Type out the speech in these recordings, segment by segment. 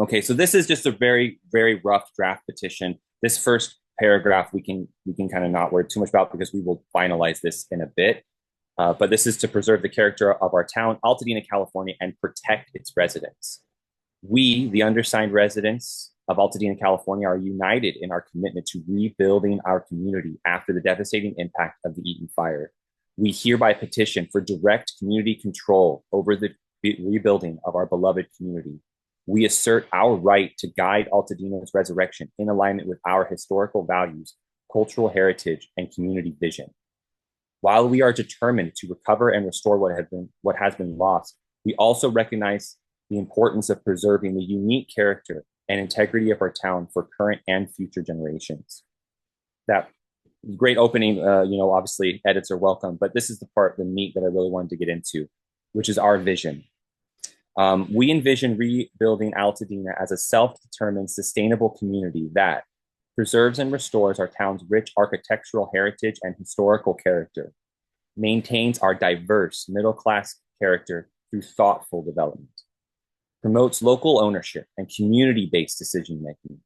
Okay, so this is just a very, very rough draft petition. This first paragraph we can kind of not worry too much about because we will finalize this in a bit. But this is to preserve the character of our town, Altadena, California, and protect its residents. We, the undersigned residents of Altadena, California, are united in our commitment to rebuilding our community after the devastating impact of the Eaton fire. We hereby petition for direct community control over the rebuilding of our beloved community. We assert our right to guide Altadena's resurrection in alignment with our historical values, cultural heritage, and community vision. While we are determined to recover and restore what has been lost, we also recognize the importance of preserving the unique character and integrity of our town for current and future generations. That great opening, obviously edits are welcome, but this is the part, the meat that I really wanted to get into, which is our vision. We envision rebuilding Altadena as a self-determined, sustainable community that preserves and restores our town's rich architectural heritage and historical character, maintains our diverse middle-class character through thoughtful development, promotes local ownership and community-based decision-making,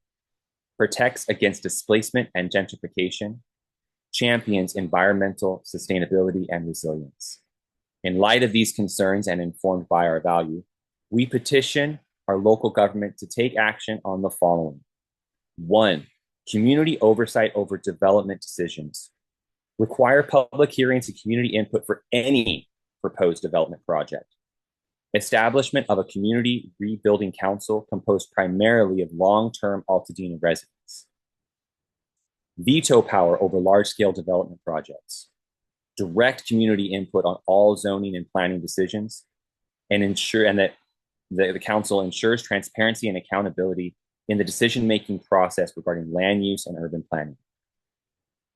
protects against displacement and gentrification, champions environmental sustainability and resilience. In light of these concerns and informed by our value, we petition our local government to take action on the following. 1, community oversight over development decisions. Require public hearings and community input for any proposed development project. Establishment of a community rebuilding council composed primarily of long-term Altadena residents. Veto power over large-scale development projects. Direct community input on all zoning and planning decisions, and that the council ensures transparency and accountability in the decision-making process regarding land use and urban planning.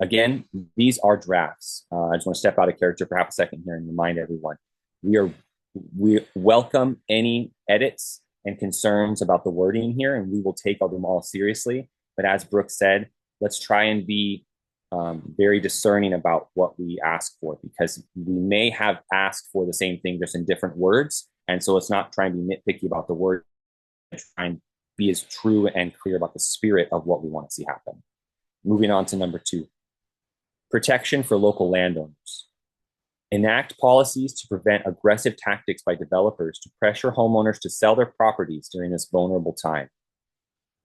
Again, these are drafts. I just want to step out of character for half a second here and remind everyone, we welcome any edits and concerns about the wording here, and we will take them all seriously. But as Brooke said, let's try and be very discerning about what we ask for, because we may have asked for the same thing just in different words. And so let's not try and be nitpicky about the word, try and be as true and clear about the spirit of what we want to see happen. Moving on to number 2, protection for local landowners. Enact policies to prevent aggressive tactics by developers to pressure homeowners to sell their properties during this vulnerable time.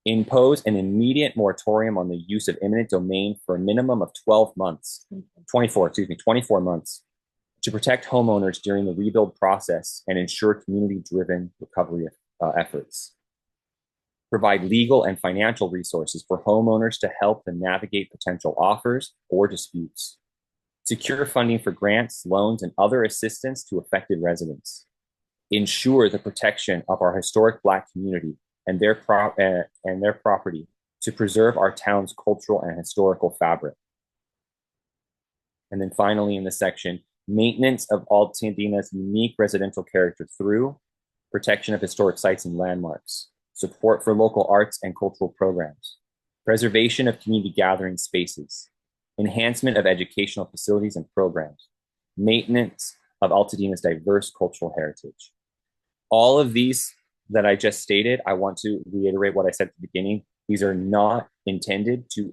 Impose an immediate moratorium on the use of eminent domain for a minimum of 24 months to protect homeowners during the rebuild process and ensure community-driven recovery efforts. Provide legal and financial resources for homeowners to help them navigate potential offers or disputes. Secure funding for grants, loans, and other assistance to affected residents. Ensure the protection of our historic Black community and their property to preserve our town's cultural and historical fabric. And then finally in this section, maintenance of Altadena's unique residential character through protection of historic sites and landmarks, support for local arts and cultural programs, preservation of community gathering spaces, enhancement of educational facilities and programs, maintenance of Altadena's diverse cultural heritage. All of these that I just stated, I want to reiterate what I said at the beginning. These are not intended to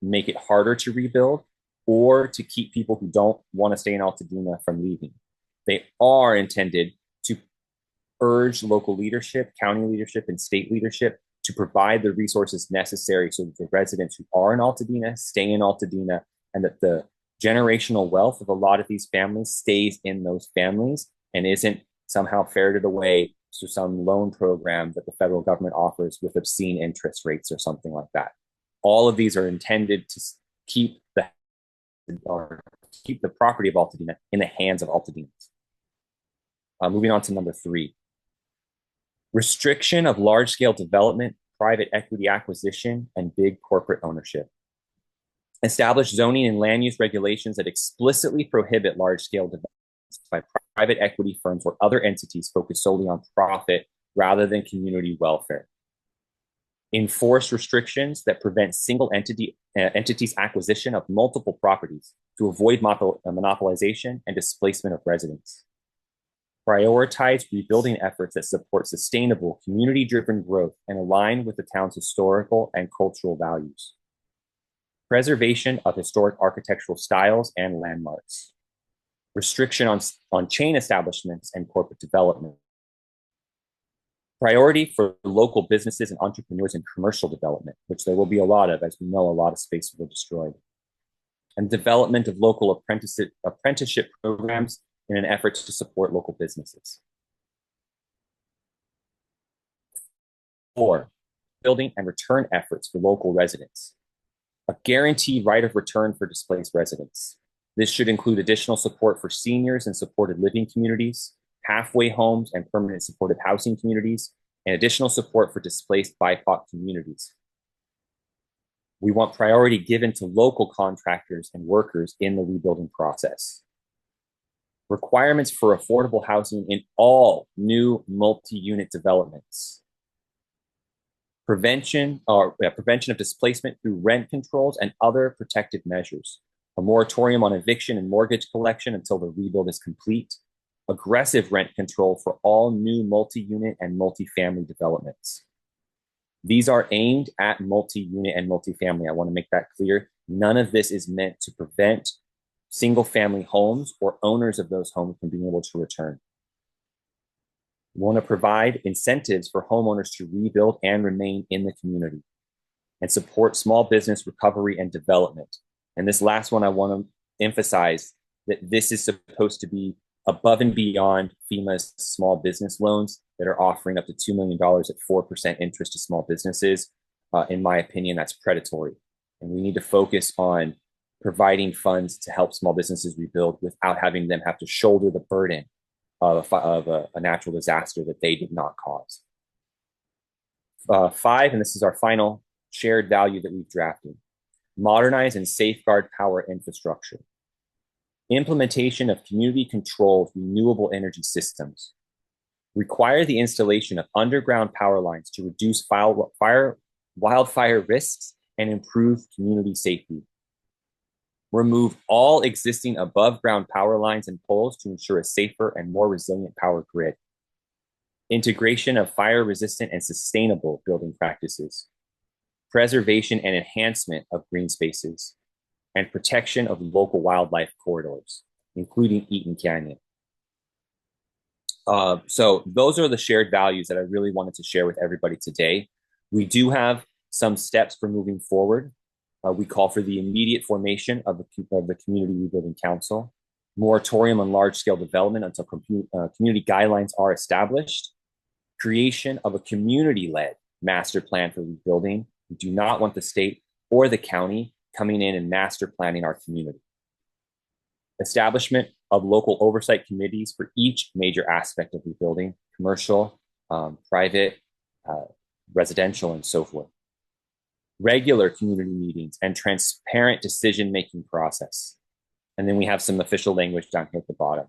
make it harder to rebuild or to keep people who don't want to stay in Altadena from leaving. They are intended to urge local leadership, county leadership, and state leadership to provide the resources necessary so that the residents who are in Altadena stay in Altadena, and that the generational wealth of a lot of these families stays in those families and isn't somehow ferreted away to some loan program that the federal government offers with obscene interest rates or something like that. All of these are intended to keep the property of Altadena in the hands of Altadenans. Moving on to number 3. Restriction of large-scale development, private equity acquisition, and big corporate ownership. Establish zoning and land use regulations that explicitly prohibit large-scale development by private equity firms or other entities focused solely on profit rather than community welfare. Enforce restrictions that prevent single entities' acquisition of multiple properties to avoid monopolization and displacement of residents. Prioritize rebuilding efforts that support sustainable, community-driven growth and align with the town's historical and cultural values. Preservation of historic architectural styles and landmarks. Restriction on chain establishments and corporate development. Priority for local businesses and entrepreneurs in commercial development, which there will be a lot of, as we know a lot of space will be destroyed. And development of local apprenticeship programs in an effort to support local businesses. 4, building and return efforts for local residents. A guaranteed right of return for displaced residents. This should include additional support for seniors and supported living communities, halfway homes and permanent supportive housing communities, and additional support for displaced BIPOC communities. We want priority given to local contractors and workers in the rebuilding process. Requirements for affordable housing in all new multi-unit developments. Prevention of displacement through rent controls and other protective measures. A moratorium on eviction and mortgage collection until the rebuild is complete. Aggressive rent control for all new multi-unit and multifamily developments. These are aimed at multi-unit and multifamily. I want to make that clear. None of this is meant to prevent single-family homes or owners of those homes from being able to return. We want to provide incentives for homeowners to rebuild and remain in the community and support small business recovery and development. And this last one, I want to emphasize that this is supposed to be above and beyond FEMA's small business loans that are offering up to $2 million at 4% interest to small businesses. In my opinion, that's predatory. And we need to focus on providing funds to help small businesses rebuild without having them have to shoulder the burden of a natural disaster that they did not cause. 5, and this is our final shared value that we've drafted. Modernize and safeguard power infrastructure. Implementation of community-controlled renewable energy systems. Require the installation of underground power lines to reduce wildfire risks and improve community safety. Remove all existing above-ground power lines and poles to ensure a safer and more resilient power grid. Integration of fire-resistant and sustainable building practices. Preservation and enhancement of green spaces. And protection of local wildlife corridors, including Eaton Canyon. So those are the shared values that I really wanted to share with everybody today. We do have some steps for moving forward. We call for the immediate formation of the Community Rebuilding Council, moratorium on large-scale development until community guidelines are established, creation of a community-led master plan for rebuilding. We do not want the state or the county coming in and master planning our community. Establishment of local oversight committees for each major aspect of rebuilding, commercial, private, residential, and so forth. Regular community meetings and transparent decision-making process. And then we have some official language down here at the bottom.